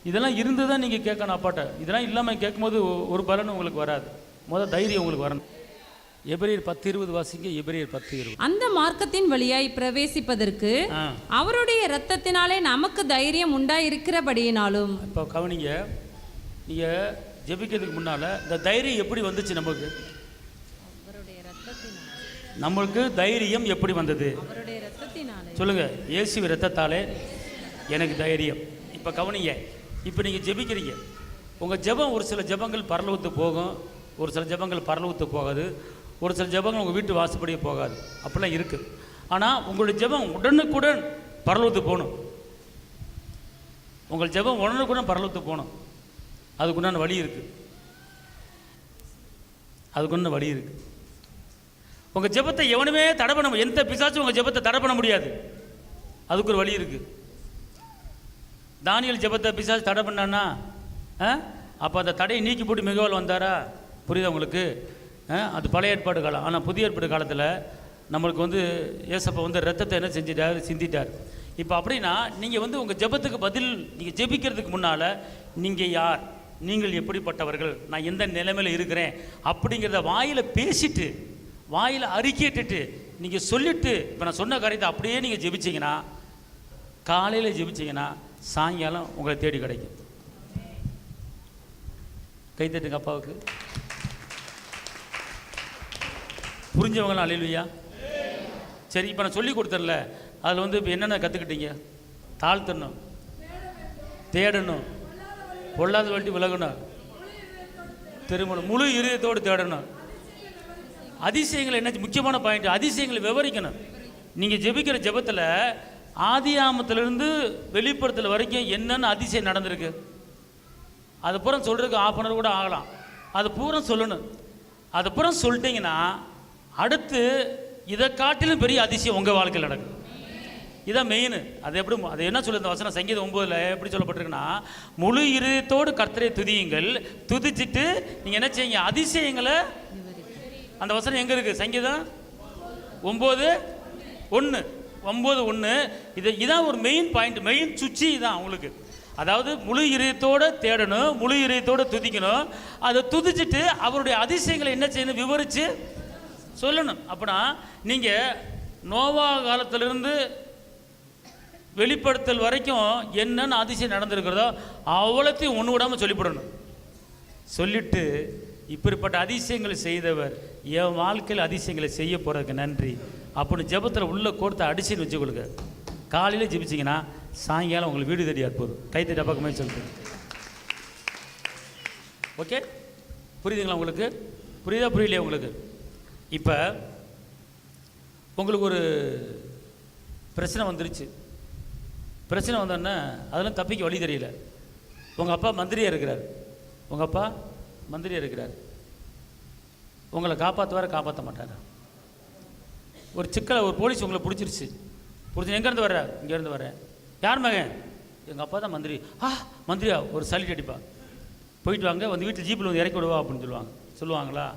Speaker 1: இதெல்லாம் இருந்து தான் நீங்கள் கேட்கணும் அப்பாட்ட. இதெல்லாம் இல்லாமல் கேட்கும்போது ஒரு பலனும் உங்களுக்கு வராது. முதல் தைரியம் உங்களுக்கு வரணும். எபிரேயர் 10:20 வாசிங்க. எபிரேயர் 10:20.
Speaker 3: அந்த மார்க்கத்தின் வழியாய் பிரவேசிப்பதற்கு அவருடைய இரத்தத்தினாலே நமக்கு தைரியம் உண்டாயிருக்கிறபடியினாலும்.
Speaker 1: இப்போ கவனிங்க, நீங்கள் ஜெபிக்கிறதுக்கு முன்னால் இந்த தைரியம் எப்படி வந்துச்சு நமக்கு? நம்மளுக்கு தைரியம் எப்படி வந்தது சொல்லுங்க. இயேசுவின் இரத்தத்தாலே எனக்கு தைரியம். இப்போ கவனிங்க, இப்போ நீங்கள் ஜெபிக்கிறீங்க. உங்கள் ஜெபம் ஒரு சில ஜெபங்கள் பரலோகத்துக்கு போகும், ஒரு சில ஜெபங்கள் பரலோகத்துக்கு போகாது, ஒரு சில ஜெபங்கள் உங்கள் வீட்டு வாசப்படியே போகாது. அப்படிலாம் இருக்குது. ஆனால் உங்களுடைய ஜெபம் உடனுக்குடன் பரலோகத்துக்கு போகணும். உங்கள் ஜெபம் உடனுக்குடன் பரலோகத்துக்கு போகணும். அதுக்குண்டான வழி இருக்குது. உங்கள் ஜெபத்தை எவனுமே தடை பண்ண முடியாது. எந்த பிசாச்சும் உங்கள் ஜெபத்தை தடை பண்ண முடியாது. அதுக்கு ஒரு வழி இருக்குது. தானியேல் ஜெபத்தை பிசாசு தடை பண்ணான்னா அப்போ அந்த தடையை நீக்கி போட்டு மிகவால் வந்தாரா? புரியுதா உங்களுக்கு? அது பழைய ஏற்பாடு காலம். ஆனால் புதிய ஏற்பாடு காலத்தில் நம்மளுக்கு ஏசப்பா ரத்தத்தை என்ன செஞ்சிட்டார்? சிந்திட்டார். இப்போ அப்படின்னா நீங்கள் உங்கள் ஜெபத்துக்கு பதில், நீங்கள் ஜெபிக்கிறதுக்கு முன்னால் நீங்கள் யார், நீங்கள் எப்படிப்பட்டவர்கள், நான் எந்த நிலைமையில் இருக்கிறேன் அப்படிங்கிறத வாயில் பேசிட்டு, வாயில் அறிக்கையிட்டு நீங்கள் சொல்லிவிட்டு, இப்போ நான் சொன்ன காரியத்தை அப்படியே நீங்கள் ஜெபிச்சிங்கன்னா, காலையில் ஜெபிச்சிங்கன்னா சாயங்காலம் உங்களை தேடி கிடைக்கும். கை தட்டுங்க அப்பாவுக்கு. புரிஞ்சவங்களாம் அல்லேலூயா. சரி, இப்போ நான் சொல்லி கொடுத்தேன்ல, அதில் இப்போ என்னென்ன கற்றுக்கிட்டீங்க? தாழ்த்தணும், தேடணும், பொல்லாத வழி விலகணும், திரும்பணும், முழு இதயத்தோடு தேடணும். அதிசயங்கள் என்ன முக்கியமான பாயிண்ட்? அதிசயங்களை விவரிக்கணும். நீங்கள் ஜெபிக்கிற ஜெபத்தில் ஆதியாமத்திலிருந்து வெளிப்படுத்தல் வரைக்கும் என்னென்ன அதிசயம் நடந்திருக்கு அது பூரா சொல்கிறதுக்கு 1/2 கூட ஆகலாம். அது பூரா சொல்லணும். அது பூரா சொல்லிட்டீங்கன்னா அடுத்து இதை காட்டிலும் பெரிய அதிசயம் உங்கள் வாழ்க்கையில் நடக்கும். இதான் மெயின். அது எப்படி, அது என்ன சொல்லுது வசனம்? சங்கீதம் 9 எப்படி சொல்லப்பட்டிருக்குன்னா, முழு இதயத்தோடு கர்த்தரை துதியுங்கள், துதிச்சுட்டு நீங்கள் என்ன செய்யுங்க? அதிசயங்களை. அந்த வசனம் எங்கே இருக்குது? சங்கீதம் 9:1. இதான் ஒரு மெயின் பாயிண்ட், மெயின் சுச்சி தான் உங்களுக்கு. அதாவது முழு இதயத்தோடு தேடணும், முழு இதயத்தோடு துதிக்கணும். அதை துதிச்சுட்டு அவருடைய அதிசயங்களை என்ன செய்யணும்? விவரித்து சொல்லணும். அப்படின்னா நீங்கள் நோவா காலத்திலிருந்து வெளிப்படுத்தல் வரைக்கும் என்னென்ன அதிசயம் நடந்திருக்கிறதோ அவ்வளோத்தையும் ஒன்று விடாமல் சொல்லிவிடணும். சொல்லிவிட்டு இப்படிப்பட்ட அதிசயங்களை செய்தவர் என் வாழ்க்கையில் அதிசயங்களை செய்ய போகிறதுக்கு நன்றி அப்படின்னு ஜெபத்தில் உள்ள கோர்த்தை அடிச்சுன்னு வச்சுக்கொள்ளுங்க. காலையில் ஜெபிச்சிங்கன்னா சாயங்காலம் உங்களுக்கு வீடு தேடி போதும். கைத்தடி பக்கமே சொல்லுங்க. ஓகே, புரியுதுங்களா உங்களுக்கு? புரியலையா உங்களுக்கு? இப்போ உங்களுக்கு ஒரு பிரச்சனை வந்துருச்சு. பிரச்சனை வந்தோடனே அதெல்லாம் தப்பிக்க வழி தெரியல. உங்கள் அப்பா மந்திரியாக இருக்கிறார். உங்களை காப்பாற்ற மாட்டார். ஒரு சிக்கலை, ஒரு போலீஸ் உங்களை பிடிச்சிருச்சு. எங்கேருந்து வர்ற? இங்கேருந்து வரேன். யார் மகன்? எங்கள் அப்பா தான் மந்திரி. மந்திரியா? ஒரு சல்யூட் அடிப்பா. போயிட்டு வாங்க, வீட்டில் ஜீப்பில் இறக்கி விடுவா அப்படின்னு சொல்லுவாங்களா?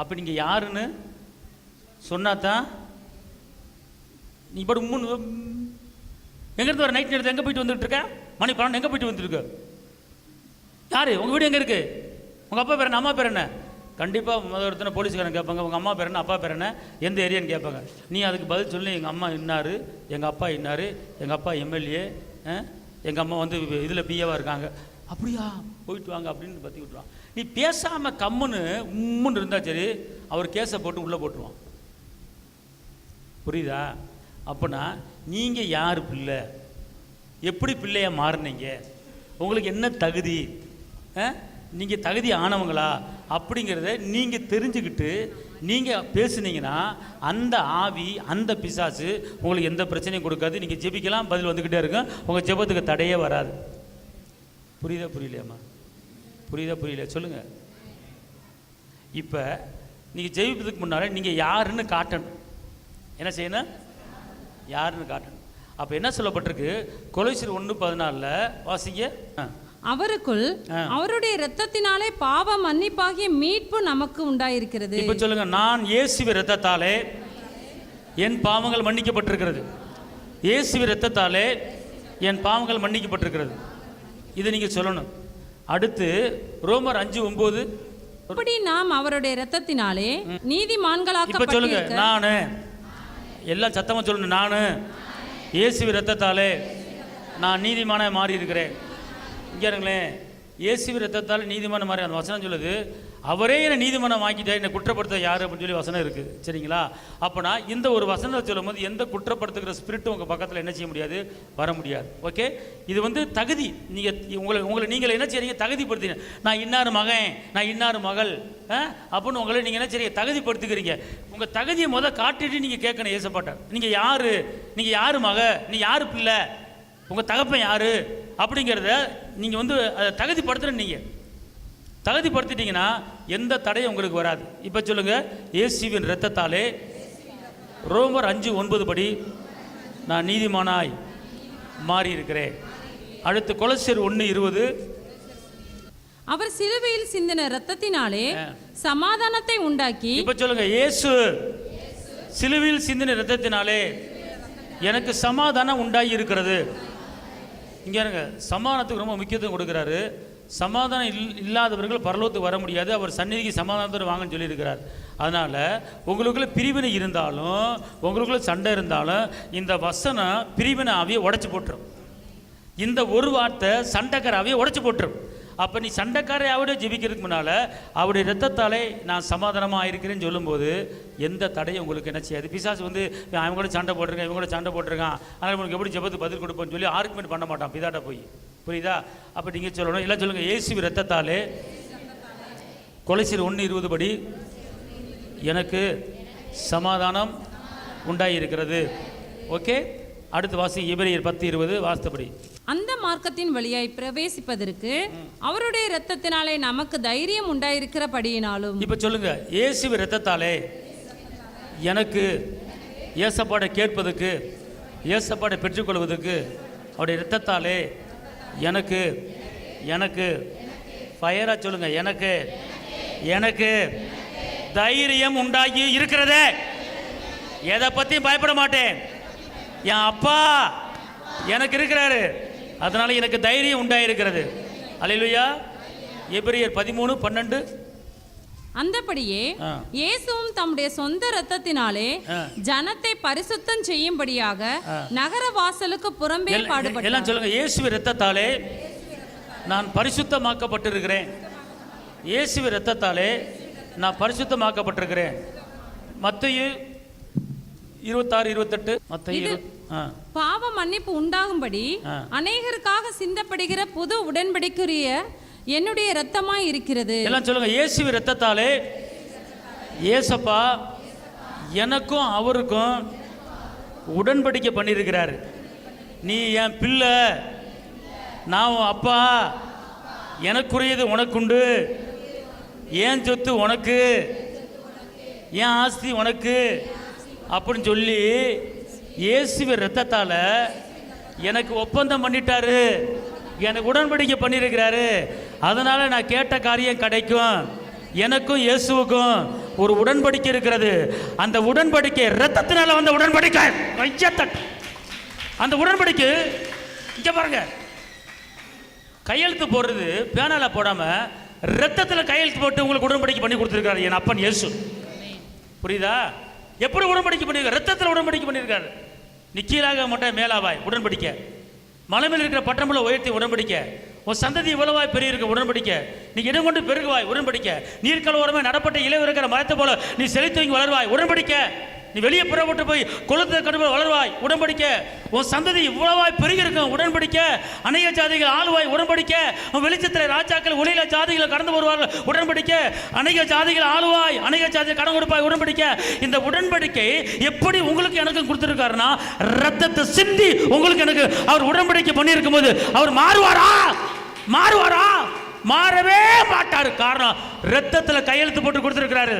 Speaker 1: அப்போ நீங்கள் யாருன்னு சொன்னாதான் நீ படு. எங்கேருந்து வர? நைட் நேரத்தில் எங்கே போயிட்டு வந்துட்டு இருக்க? மணி 12 எங்கே போயிட்டு வந்துருக்கு? யார்? உங்கள் வீடு எங்கே இருக்குது? உங்கள் அப்பா பேர் என்ன, அம்மா பேர் என்ன? கண்டிப்பாக முதல் போலீஸ்காரன் கேட்பாங்க, உங்கள் அம்மா பேர் என்ன, அப்பா பேர் என்ன, எந்த ஏரியான்னு கேட்பாங்க. நீ அதுக்கு பதில் சொல்லி, எங்கள் அம்மா இன்னார், எங்கள் அப்பா இன்னார், எங்கள் அப்பா எம்எல்ஏ, எங்கள் அம்மா இதில் பிஏவாக இருக்காங்க. அப்படியா? போயிட்டு வாங்க அப்படின்னு பற்றி விட்டுருவான். நீ பேசாமல் உம்முன்னு இருந்தால் சரி, அவர் கேஸை போட்டு உள்ளே போட்டுருவான். புரியுதா? அப்போனா நீங்கள் யார் பிள்ளை, எப்படி பிள்ளையாக மாறினீங்க, உங்களுக்கு என்ன தகுதி, நீங்கள் தகுதி ஆனவங்களா அப்படிங்கிறத நீங்கள் தெரிஞ்சுக்கிட்டு நீங்கள் பேசுனீங்கன்னா அந்த ஆவி, அந்த பிசாசு உங்களுக்கு எந்த பிரச்சனையும் கொடுக்காது. நீங்கள் ஜெபிக்கலாம், பதில் வந்துக்கிட்டே இருக்கும், உங்கள் ஜெபத்துக்கு தடையே வராது. புரியுதா புரியலையாம்மா? புரியுதா புரியலையா சொல்லுங்கள். இப்போ நீங்கள் ஜெயிப்பதுக்கு முன்னால் நீங்கள் யாருன்னு காட்டணும். என்ன செய்யணும்? யாருன்னு காட்டணும். அப்போ என்ன சொல்லப்பட்டிருக்கு? கொலோசியர் 1:14 வாசிங்க.
Speaker 3: அவருக்குள் அவருடைய இரத்தத்தினாலே பாவ மன்னிப்பாகிய மீட்பு நமக்கு உண்டாயிருக்கிறது.
Speaker 1: இப்போ சொல்லுங்க, நான் இயேசுவின் இரத்தத்தாலே என் பாவங்கள் மன்னிக்கப்பட்டிருக்கிறது. இயேசுவின் இரத்தத்தாலே என் பாவங்கள் மன்னிக்கப்பட்டிருக்கிறது. இதை நீங்கள் சொல்லணும். அடுத்து ரோமர் 5:9,
Speaker 3: அப்படி நாம் அவருடைய இரத்தத்தினாலே
Speaker 1: இப்போ சொல்லுங்க,
Speaker 3: நீதிமான்களாக்கப்பட்டிருக்க.
Speaker 1: நான் எல்லாம் சத்தமாக சொல்லணும். நான் இயேசுவின் இரத்தத்தாலே நான் நீதிமானாக மாறி இருக்கிறேன். இங்கே இருங்களேன், இயேசுவின் இரத்தத்தால் நீதிமான மாதிரி அந்த வசனம் சொல்லுது. அவரே என்னை நீதிமானம் ஆக்கிட்டார், என்னை குற்றப்படுத்த யார் அப்படின்னு சொல்லி வசனம் இருக்குது. சரிங்களா? அப்போனா இந்த ஒரு வசனத்தை சொல்லும் போது எந்த குற்றப்படுத்துகிற ஸ்பிரிட்டும் உங்கள் பக்கத்தில் என்ன செய்ய முடியாது, வர முடியாது. ஓகே, இது வந்து தகுதி. நீங்கள் உங்களை நீங்கள் என்ன செய்றீங்க, தகுதிப்படுத்திங்க. நான் இன்னார் மகன், நான் இன்னார் மகள் அப்படின்னு உங்களை நீங்கள் என்ன செய்றீங்க, தகுதிப்படுத்திக்கிறீங்க. உங்கள் தகுதியை காட்டிட்டு நீங்கள் கேட்கணும் ஏசப்பாட்ட. நீங்கள் யார், நீங்கள் யார் மக, நீ யார் பிள்ளை, உங்கள் தகப்பன் யார் அப்படிங்கிறத நீங்கள் வந்து அதை தகுதிப்படுத்துகிற. நீங்கள் தகுதிப்படுத்திட்டீங்கன்னா எந்த தடையும் உங்களுக்கு வராது. இப்போ சொல்லுங்கள், இயேசுவின் இரத்தத்தாலே ரோமர் 5:9 படி நான் நீதிமானாய் மாறி இருக்கிறேன். அடுத்து கொலோசியர் 1:20,
Speaker 3: அவர் சிலுவையில் சிந்தின இரத்தத்தினாலே சமாதானத்தை உண்டாக்கி.
Speaker 1: இப்போ சொல்லுங்க, இயேசு சிலுவையில் சிந்தின இரத்தத்தினாலே எனக்கு சமாதானம் உண்டாகி இருக்கிறது. இங்கே இருங்க, சமாதானத்துக்கு ரொம்ப முக்கியத்துவம் கொடுக்குறாரு. சமாதானம் இல்லாதவர்கள் பரலோகத்துக்கு வர முடியாது. அவர் சந்நிதிக்கு சமாதானத்தோடு வாங்கன்னு சொல்லியிருக்கிறார். அதனால் உங்களுக்குள்ள பிரிவினை இருந்தாலும், உங்களுக்குள்ள சண்டை இருந்தாலும், இந்த வசனம் பிரிவினை ஆவியை உடச்சி போட்டுரும். இந்த ஒரு வார்த்தை சண்டைக்கார ஆவியை உடச்சி போட்டுரும். அப்போ நீ சண்டைக்காரை அவட ஜெபிக்கிறதுக்கு முன்னால் அவருடைய இரத்தத்தாலே நான் சமாதானமாக ஆயிருக்கிறேன்னு சொல்லும்போது எந்த தடையும் உங்களுக்கு என்ன செய்யாது. பிசாசு வந்து அவங்க கூட சண்டை போட்டிருக்கேன், இவங்க கூட சண்டை போட்டிருக்கான், அதனால் உங்களுக்கு எப்படி ஜெபத்துக்கு பதில் கொடுப்போன்னு சொல்லி ஆர்குமெண்ட் பண்ண மாட்டான் பிதாட்ட போய். புரியுதா? அப்போ நீங்கள் சொல்லணும், எல்லாம் சொல்லுங்கள், இயேசுவின் இரத்தத்தாலே கொலோசியர் 1:20 படி எனக்கு சமாதானம் உண்டாயிருக்கிறது. ஓகே, அடுத்து வாசி எபிரேயர் 10:20 வாஸ்தபடி.
Speaker 3: அந்த மார்க்கத்தின் வழியாய் பிரவேசிப்பதற்கு அவருடைய இரத்தத்தினாலே நமக்கு தைரியம் உண்டாயிருக்கிறபடியினாலும்.
Speaker 1: இப்போ சொல்லுங்க, இயேசுவின் இரத்தத்தாலே எனக்கு ஏசப்பாடை கேட்பதற்கு, ஏசப்பாடை பெற்றுக்கொள்வதற்கு, அவருடைய இரத்தத்தாலே எனக்கு எனக்கு ஃபயரா சொல்லுங்க, எனக்கு எனக்கு தைரியம் உண்டாகி இருக்கிறதே. எதை பற்றியும் பயப்பட மாட்டேன். என் அப்பா எனக்கு இருக்கிறாரு, அதனால எனக்கு தைரியம் உண்டாயிருக்கிறது. அல்லேலூயா. எபிரேயர் 13:12.
Speaker 3: அந்தபடியே இயேசுவும் தம்முடைய சொந்த இரத்தத்தினாலே ஜனத்தை பரிசுத்தம் செய்யும்படியாக நகர வாசலுக்கு புறம்பே பாடுபட்டார்.
Speaker 1: எல்லாம் சொல்லுங்க, இயேசுவின் இரத்தத்தாலே நான் பரிசுத்தமாக்கப்பட்டிருக்கிறேன். இயேசுவின் இரத்தத்தாலே நான் பரிசுத்தமாக்கப்பட்டிருக்கிறேன். மத்தேயு 26:28. மத்தேயு
Speaker 3: பாவ மன்னிப்பு உண்டாகும்படி அநேகருக்காக சிந்தப்படுகிற புது உடன்படிக்கைக்குரிய என்னுடைய இரத்தமாய் இருக்கிறது.
Speaker 1: எல்லாம் சொல்லுங்க, இயேசுவின் இரத்தத்தாலே ஏசப்பா எனக்கும் அவருக்கும் உடன்படிக்கை பண்ணியிருக்கிறாரு. நீ என் பிள்ளை, நான் உன் அப்பா, எனக்குரியது உனக்குண்டு, ஏன் சொத்து உனக்கு, ஏன் ஆஸ்தி உனக்கு அப்படின்னு சொல்லி இயேசுவின் இரத்தத்தால எனக்கு ஒப்பந்தம் பண்ணிட்டாரு, எனக்கு உடன்படிக்கை பண்ணியிருக்கிறாரு. அதனால நான் கேட்ட காரியம் கிடைக்கும். எனக்கும் இயேசுவுக்கும் ஒரு உடன்படிக்கை இருக்கிறது. அந்த உடன்படிக்கை இரத்தத்தினால வந்த உடன்படிக்கை. அந்த உடன்படிக்கை இங்க பாருங்க, கையெழுத்து போடுறது பேனால போடாம இரத்தத்தில் கையெழுத்து போட்டு உங்களுக்கு உடன்படிக்கை பண்ணி கொடுத்துருக்காரு என் அப்பன் இயேசு. புரியுதா? எப்படி உடன்படிக்கை பண்ணியிருக்காரு? இரத்தத்தில் உடன்படிக்கை பண்ணியிருக்காரு. நீ கீழாக மாட்டேன் மேலாவாய் உடன்படிக்கை, மலை மேல் இருக்கிற பட்டணமுள்ள உயர்த்தி உடன்படிக்கை, உன் சந்ததி இவ்வளவாய் பெரிய இருக்க உடன்படிக்கை, நீ இடம் கொண்டு பெருகுவாய் உடன்படிக்கை, நீர்க்கலோரமே நடப்பட்ட இலைவு இருக்கிற மரத்தை போல நீ செழித்து வளர்வாய் உடன்படிக்கை. நீ வெளியே புறப்பட்டு போய் குலத்தை கடுமையில் வளர்வாய், உடன்படிக்கை. உன் சந்ததி இவ்வளவாய் பெருகி இருக்கும், உடன்படிக்கை. அநேக ஜாதிகள் ஆளுவாய், உடன்படிக்கை. உன் வெளிச்சத்தில் ராஜாக்கள் ஒளியில ஜாதிகளை கடந்து வருவார்கள், உடன்படிக்கை. அநேக ஜாதிகள் ஆளுவாய், அநேக ஜாதிகள் கடன் கொடுப்பாய், உடன்படிக்கை. இந்த உடன்படிக்கை எப்படி உங்களுக்கு எனக்கு கொடுத்துருக்காருன்னா, ரத்தத்தை சிந்தி உங்களுக்கு எனக்கு அவர் உடன்படிக்கை பண்ணியிருக்கும் போது அவர் மாறுவாரா? மாறவே மாட்டாரு. காரணம், ரத்தத்தில் கையெழுத்து போட்டு கொடுத்துருக்கிறாரு.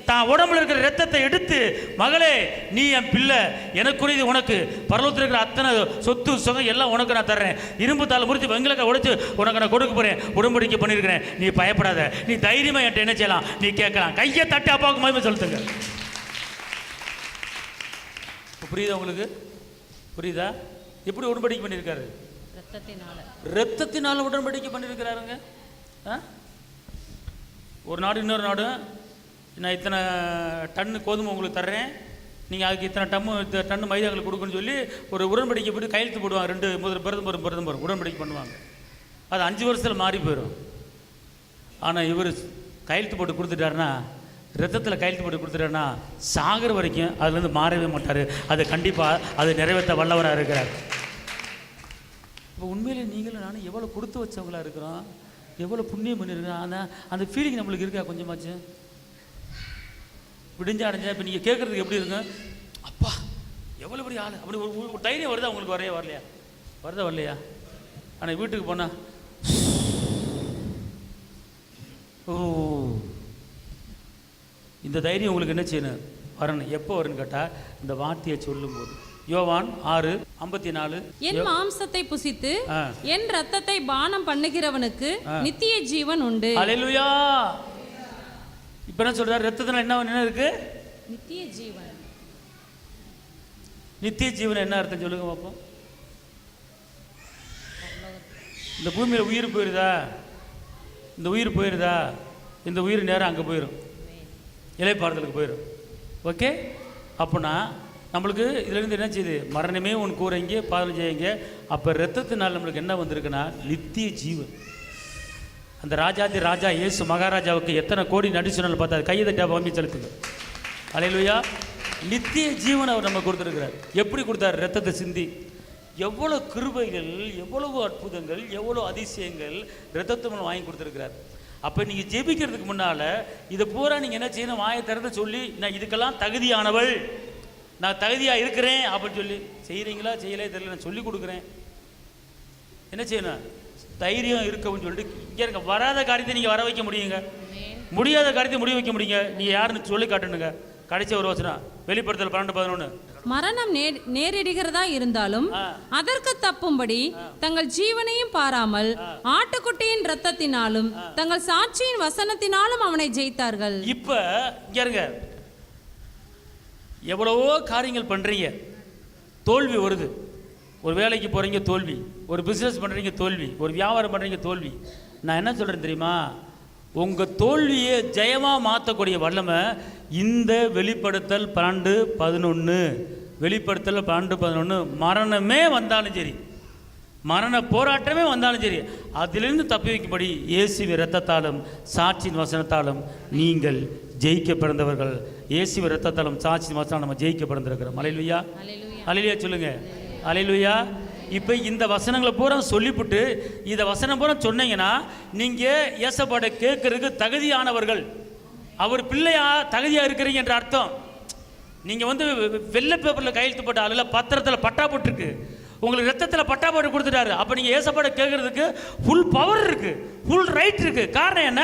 Speaker 1: தான் உடம்புல இருக்கிற ரத்தத்தை எடுத்து, மகளே நீ என் பிள்ளை, எனக்குரியது உனக்கு, பரலோகத்தில் இருக்கிற அத்தனை சொத்து சுகம் எல்லாம் உனக்கு நான் தர்றேன், இரும்பு தாள் முறித்து வெங்கலக்க உடைச்சு உனக்கு நான் கொடுக்க போறேன், உடன்படிக்கை பண்ணியிருக்கிறேன், நீ பயப்படாத, நீ தைரியமா என்கிட்ட என்ன செய்யலாம், நீ கேட்கலாம். கையை தட்டி அப்பாவுக்கு மகிமை செலுத்துங்க. புரியுதா உங்களுக்கு? புரியுதா? எப்படி உடன்படிக்கை பண்ணியிருக்காரு? ரத்தத்தினால உடன்படிக்கை பண்ணியிருக்கிறாருங்க. ஒரு நாடு இன்னொரு நாடு, நான் இத்தனை டன்னு கோதுமை உங்களுக்கு தர்றேன், நீங்கள் அதுக்கு இத்தனை டன்னு மைதாக்களுக்கு கொடுக்குன்னு சொல்லி ஒரு உடன்படிக்கை போட்டு கையெழுத்து போடுவாங்க. 2 பிரதமர் உடன்படிக்கை பண்ணுவாங்க. அது 5 வருஷத்தில் மாறி போயிடும். ஆனால் இவர் கையெழுத்து போட்டு கொடுத்துட்டாருன்னா, ரத்தத்தில் கையெழுத்து போட்டு கொடுத்துட்டாருன்னா, சாகிற வரைக்கும் அதுலேருந்து மாறவே மாட்டார். அது கண்டிப்பாக அது நிறைவேற்ற வல்லவராக இருக்கிறார். இப்போ உண்மையிலே நீங்களும் நானும் எவ்வளோ கொடுத்து வச்சவங்களா இருக்கிறோம், எவ்வளோ புண்ணியம் பண்ணியிருக்கிறோம். ஆனால் அந்த ஃபீலிங் நம்மளுக்கு இருக்கா கொஞ்சமாச்சு? விடிஞ்சா அடைஞ்சா இப்போ நீங்கள் கேட்குறதுக்கு எப்படி இருக்குங்க? அப்பா எவ்வளோ பெரிய ஆள், அப்படி ஒரு தைரியம் வருதா உங்களுக்கு? வரலையா? வரலையா? ஆனால் வீட்டுக்கு போனால் ஓ, இந்த தைரியம் உங்களுக்கு என்ன செய்யணும்? வரணும். எப்போ வரும்னு கேட்டால், இந்த வார்த்தையை சொல்லும்போது. யோவான் 6:54,
Speaker 3: என் மாம்சத்தை புசித்து என் ரத்தத்தை பானம் பண்ணுகிறவனுக்கு நித்திய ஜீவன் உண்டு.
Speaker 1: அல்லேலூயா. இப்ப என்ன சொல்றாரு? ரத்தத்துல என்ன இருக்கு?
Speaker 3: நித்திய ஜீவன்.
Speaker 1: நித்திய ஜீவன் என்ன அர்த்தம் சொல்லுங்க பாப்போம். இந்த பூமியில உயிர் போயிருதா? இந்த உயிர் போயிருதா? இந்த உயிர் நேரம் அங்கே போயிடும், இலைப்பாறுதலுக்கு போயிடும். ஓகே, அப்படின்னா நம்மளுக்கு இதுலேருந்து என்ன செய்யுது? மரணமே உன் கூரைங்க, பாதல் செய்யுங்க. அப்போ ரத்தத்தினால் நம்மளுக்கு என்ன வந்திருக்குன்னா நித்திய ஜீவன். அந்த ராஜாதி ராஜா இயேசு மகாராஜாவுக்கு எத்தனை கோடி நடி சொன்னாலும் பார்த்தா கையை தட்டி வாங்கி செலுத்துங்க. அல்லேலூயா. நித்திய ஜீவன் அவர் நம்ம கொடுத்துருக்கிறார். எப்படி கொடுத்தார்? ரத்தத்தை சிந்தி. எவ்வளோ கிருபைகள், எவ்வளவு அற்புதங்கள், எவ்வளோ அதிசயங்கள் ரத்தத்தை மூலம் வாங்கி கொடுத்துருக்கிறார். அப்போ நீங்கள் ஜெபிக்கிறதுக்கு முன்னால் இதை பூரா நீங்கள் என்ன செய்யணும்? வாயை திறந்து சொல்லி, நான் இதுக்கெல்லாம் தகுதியானவள், நான் தகுதியாக இருக்கிறேன் அப்படின்னு சொல்லி செய்கிறீங்களா? செய்யலே தெரியல, நான் சொல்லி கொடுக்குறேன். என்ன செய்யணும்? தைரியம் இருக்கவும் சொல்லிட்டு இங்கே இருக்க. வராத காரியத்தை நீங்கள் வர வைக்க முடியுங்க, முடியாத காரியத்தை முடிய வைக்க முடியுங்க. நீங்கள் யாருன்னு சொல்லி காட்டணுங்க. கடைசி ஒரு வசனம் வெளிப்படுத்தல் 12:11.
Speaker 3: மரணம் நேரிடுகிறதா இருந்தாலும் அதற்கு தப்பும்படி தங்கள் ஜீவனையும் பாராமல் ஆட்டுக்குட்டியின் ரத்தத்தினாலும் தங்கள் சாட்சியின் வசனத்தினாலும் அவனை ஜெயித்தார்கள்.
Speaker 1: இப்ப இங்க இருங்க, எவ்வளவோ காரியங்கள் பண்றீங்க, தோல்வி வருது. ஒரு வேலைக்கு போறீங்க, தோல்வி. ஒரு பிசினஸ் பண்றீங்க, தோல்வி. ஒரு வியாபாரம் பண்றீங்க, தோல்வி. நான் என்ன சொல்றேன் தெரியுமா? உங்க தோல்வியை ஜெயமா மாற்றக்கூடிய வல்லமை இந்த வெளிப்படுத்தல் 12:11. வெளிப்படுத்தல் 12:11. மரணமே வந்தாலும் சரி, மரண போராட்டமே வந்தாலும் சரி, அதிலிருந்து தப்பி வைக்கும்படி இயேசுவின் இரத்தத்தாலும் சாட்சியின் வசனத்தாலும் நீங்கள் ஜெயிக்க பிறந்தவர்கள். இயேசுவின் இரத்தத்தாலும் சாட்சியின் வசனம் நம்ம ஜெயிக்க பிறந்திருக்கிறோம். அல்லேலூயா. அல்லேலூயா சொல்லுங்க. அல்லேலூயா. இப்போ இந்த வசனங்களை பூரா சொல்லிவிட்டு இந்த வசனம் பூரா சொன்னீங்கன்னா நீங்கள் இயேசுவோட கேட்கறதுக்கு தகுதியானவர்கள், அவர் பிள்ளையா தகுதியாக இருக்கிறீங்க என்ற அர்த்தம். நீங்கள் வந்து வெள்ளை பேப்பரில் கையெழுத்து போட்ட ஆளில் பத்திரத்தில் பட்டா போட்டிருக்கு, உங்களுக்கு ரத்தத்தில் பட்டா போட்டு கொடுத்துட்டாரு. அப்போ நீங்கள் ஏசப்பாட கேட்கறதுக்கு ஃபுல் பவர் இருக்கு, ஃபுல் ரைட் இருக்கு. காரணம் என்ன?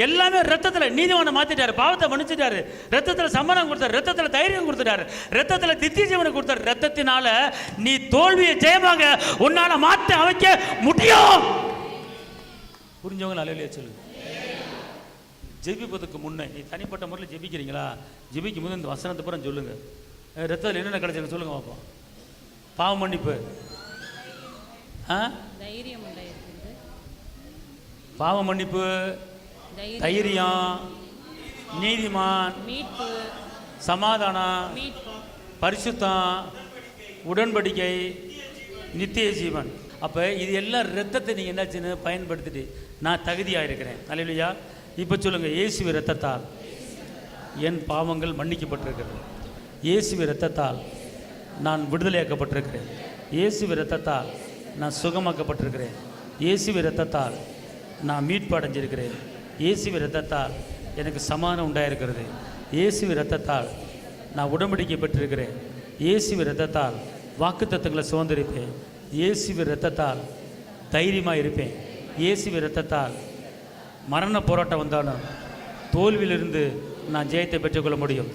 Speaker 1: எல்லாமே ரத்தத்தில் நீதிவானை மாற்றிட்டாரு, பாவத்தை மன்னிச்சிட்டாரு, ரத்தத்தில் சம்மதம் கொடுத்தாரு, ரத்தத்தில் தைரியம் கொடுத்துட்டாரு, ரத்தத்தில் நித்திய ஜீவனை கொடுத்தாரு. ரத்தத்தினால நீ தோல்வியை ஜெயமாக உன்னால மாற்ற அமைக்க முடியும். புரிஞ்சவங்க அல்லேலூயா சொல்லுங்க. ஜெபிப்பதுக்கு முன்னே நீ தனிப்பட்ட முறையில் ஜெபிக்கிறீங்களா? ஜெபிக்கும் போது இந்த வசனத்தை பூரா சொல்லுங்க. ரத்தத்தில் என்னென்ன கிடைச்சிருக்கு சொல்லுங்க பார்ப்போம். பாவ மன்னிப்பு, பாவ மன்னிப்பு, தைரியம், நீதிமான், சமாதானம், பரிசுத்தம், உடன்படிக்கை, நித்திய ஜீவன். அப்போ இது எல்லாம் ரத்தத்தை நீங்கள் என்னாச்சுன்னு பயன்படுத்திட்டு நான் தகுதியாக இருக்கிறேன். அல்லேலூயா. இப்போ சொல்லுங்கள், இயேசுவின் ரத்தத்தால் என் பாவங்கள் மன்னிக்கப்பட்டிருக்கிறது. இயேசுவின் இரத்தத்தால் நான் விடுதலையாக்கப்பட்டிருக்கிறேன். இயேசுவின் இரத்தத்தால் நான் சுகமாக்கப்பட்டிருக்கிறேன். இயேசுவின் இரத்தத்தால் நான் மீட்பு அடைஞ்சிருக்கிறேன். இயேசுவின் இரத்தத்தால் எனக்கு சமாதானம் உண்டாயிருக்கிறது. இயேசுவின் இரத்தத்தால் நான் உடன்படிக்கை பெற்றிருக்கிறேன். இயேசுவின் இரத்தத்தால் வாக்குத்தத்தங்களை சுதந்திரிப்பேன். இயேசுவின் இரத்தத்தால் தைரியமாக இருப்பேன். இயேசுவின் இரத்தத்தால் மரண போராட்டம் வந்தாலும் தோல்வியிலிருந்து நான் ஜெயத்தை பெற்றுக்கொள்ள முடியும்.